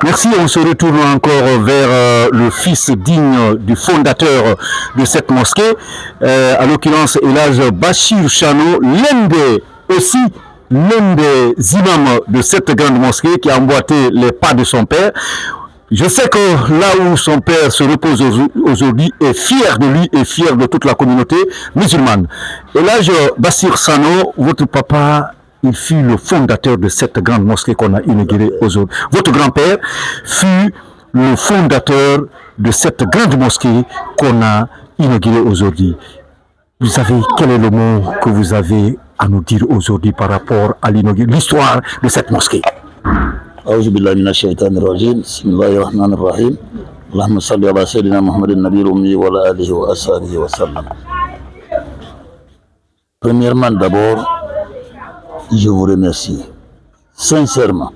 Merci, on se retourne encore vers le fils digne du fondateur de cette mosquée, à l'occurrence Elhadj Bachir Chano, l'un des imams de cette grande mosquée qui a emboîté les pas de son père. Je sais que là où son père se repose aujourd'hui est fier de lui et fier de toute la communauté musulmane. Elhadj Bachir Chano, votre papa, il fut le fondateur de cette grande mosquée qu'on a inaugurée aujourd'hui. Votre grand-père fut le fondateur de cette grande mosquée qu'on a inaugurée aujourd'hui. Vous savez, quel est le mot que vous avez à nous dire aujourd'hui par rapport à l'histoire de cette mosquée? أعوذ بالله من الشيطان الرجيم بسم الله الرحمن الرحيم اللهم صل على سيدنا محمد النبي الأمي وعلى آله وأصحابه وسلم. Premièrement, d'abord, je vous remercie sincèrement.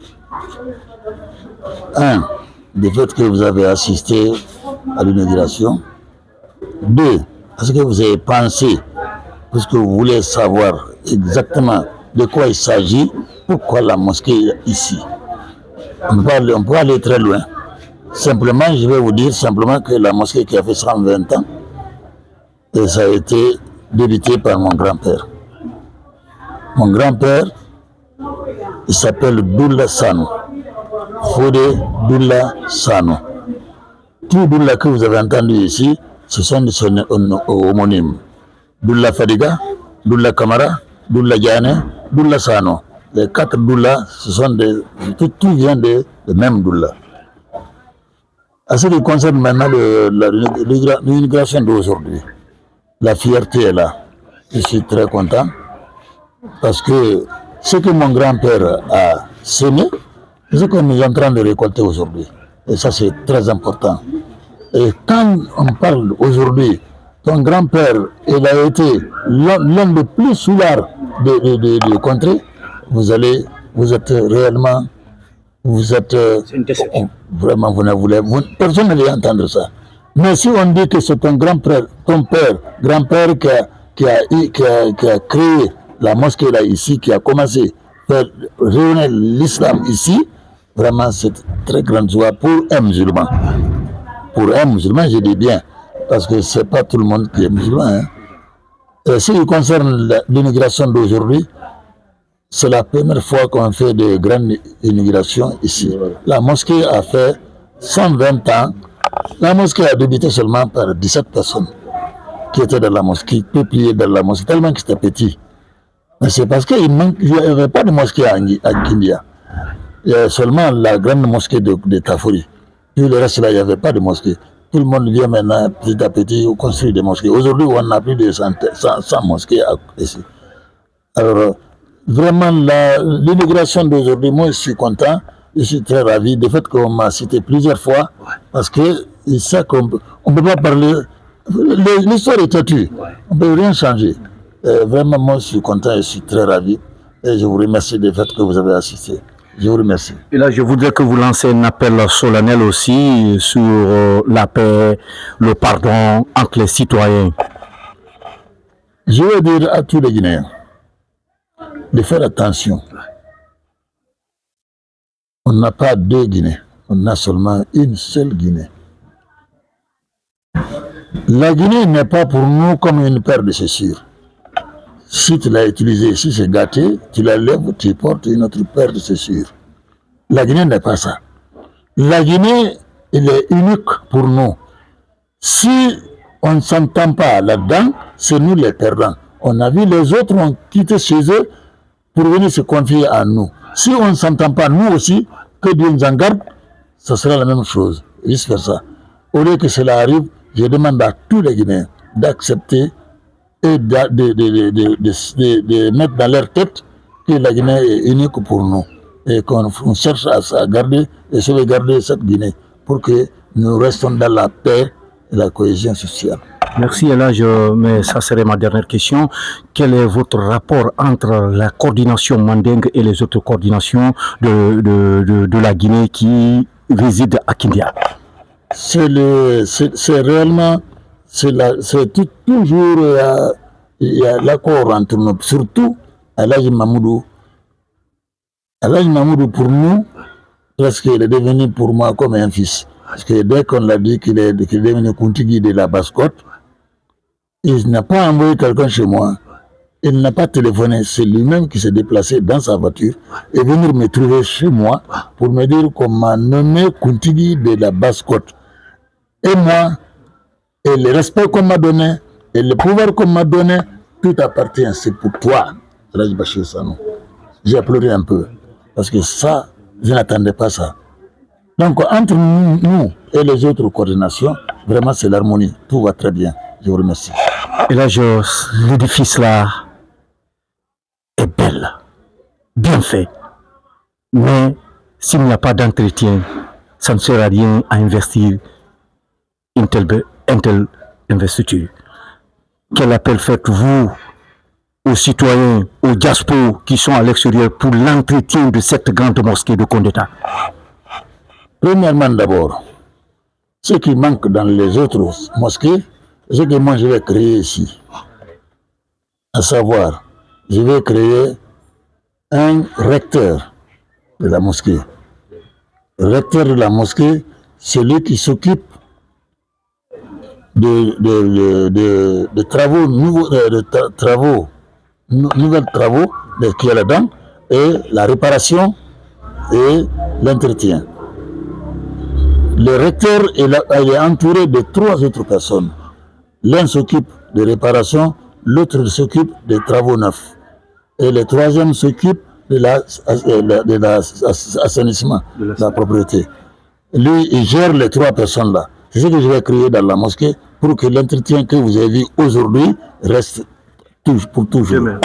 Un, du fait que vous avez assisté à l'inauguration. Deux, parce que vous avez pensé, puisque vous voulez savoir exactement de quoi il s'agit, pourquoi la mosquée est ici. On peut aller très loin. Simplement, je vais vous dire simplement que la mosquée qui a fait 120 ans, et ça a été débité par mon grand-père. Mon grand-père, il s'appelle Doula Sano. Fodé Doula Sano. Tout Doula que vous avez entendu ici, ce sont des homonymes. Doula Fadiga, Doula Kamara, Doula Diane, Doula Sano. Les quatre Doula, ce sont tout vient de même Doula. À ce qui concerne maintenant l'immigration d'aujourd'hui, la fierté est là. Je suis très content parce que ce que mon grand-père a semé, c'est ce que nous sommes en train de récolter aujourd'hui. Et ça, c'est très important. Et quand on parle aujourd'hui, ton grand-père, il a été l'un des plus soulards de contrée, vous êtes réellement, vraiment, personne ne veut entendre ça. Mais si on dit que c'est ton grand-père, grand-père qui a créé la mosquée là ici, qui a commencé à faire réunir l'islam ici, vraiment c'est très grande joie pour un musulman. Pour un musulman, je dis bien, parce que c'est pas tout le monde qui est musulman. Hein. Et ce qui concerne l'immigration d'aujourd'hui, c'est la première fois qu'on fait de grandes immigrations ici. La mosquée a fait 120 ans. La mosquée a débuté seulement par 17 personnes qui étaient dans la mosquée, peuplées dans la mosquée, tellement que c'était petit. Mais c'est parce qu'il n'y avait pas de mosquée à Kindia. Il y avait seulement la grande mosquée de Tafuri. Puis le reste là, il n'y avait pas de mosquée. Tout le monde vient maintenant, petit à petit, construire des mosquées. Aujourd'hui, on a plus de 100 mosquées ici. Alors, vraiment, l'immigration d'aujourd'hui, moi, je suis content, je suis très ravi du fait qu'on m'a cité plusieurs fois, parce que c'est ça qu'on ne peut pas parler. L'histoire est têtue, on ne peut rien changer. Vraiment, moi, je suis content, je suis très ravi, et je vous remercie du fait que vous avez assisté. Je vous remercie. Et là, je voudrais que vous lancez un appel solennel aussi sur la paix, le pardon entre les citoyens. Je veux dire à tous les Guinéens de faire attention. On n'a pas deux Guinées, on a seulement une seule Guinée. La Guinée n'est pas pour nous comme une paire de chaussures. Si tu l'as utilisée, si c'est gâté, tu la lèves, tu portes une autre paire de chaussures. La Guinée n'est pas ça. La Guinée, elle est unique pour nous. Si on ne s'entend pas là-dedans, c'est nous les perdants. On a vu les autres ont quitté chez eux pour venir se confier à nous. Si on ne s'entend pas, nous aussi, que Dieu nous en garde, ce sera la même chose, vice versa. Au lieu que cela arrive, je demande à tous les Guinéens d'accepter et de mettre dans leur tête que la Guinée est unique pour nous et qu'on cherche à garder et sauvegarder cette Guinée pour que nous restons dans la paix et la cohésion sociale. Merci Elhadj, mais ça serait ma dernière question. Quel est votre rapport entre la coordination mandingue et les autres coordinations de la Guinée qui résident à Kindia? C'est réellement, toujours il y a l'accord entre nous, surtout Elhadj Mamoudou. Elhadj Mamoudou pour nous, Parce qu'il est devenu pour moi comme un fils. Parce que dès qu'on l'a dit qu'il est devenu Kuntigi de la Basse-Côte, il n'a pas envoyé quelqu'un chez moi. Il n'a pas téléphoné. C'est lui-même qui s'est déplacé dans sa voiture et venir me trouver chez moi pour me dire qu'on m'a nommé Kuntigi de la Basse-Côte. Et moi, et le respect qu'on m'a donné, et le pouvoir qu'on m'a donné, tout appartient. C'est pour toi, Raj Bachir Sanou. J'ai pleuré un peu. Parce que ça, je n'attendais pas ça. Donc, entre nous et les autres coordinations, vraiment, c'est l'harmonie. Tout va très bien. Je vous remercie. Et là, l'édifice là est belle, bien fait. Mais s'il n'y a pas d'entretien, ça ne sert à rien à investir une telle investiture. Quel appel faites-vous aux citoyens, aux diasporas qui sont à l'extérieur pour l'entretien de cette grande mosquée de Kondeta? Premièrement, d'abord, ce qui manque dans les autres mosquées, c'est ce que moi je vais créer ici. À savoir, je vais créer un recteur de la mosquée. Le recteur de la mosquée, c'est lui qui s'occupe de travaux, nouvelles travaux qui est là-dedans, et la réparation et l'entretien. Le recteur est entouré de 3 autres personnes. L'un s'occupe de réparation, l'autre s'occupe des travaux neufs. Et le troisième s'occupe de l'assainissement de la propriété. Lui, il gère les 3 personnes-là. C'est ce que je vais créer dans la mosquée pour que l'entretien que vous avez vu aujourd'hui reste pour toujours. Amen.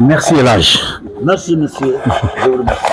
Merci Elage. Merci monsieur. Je vous remercie.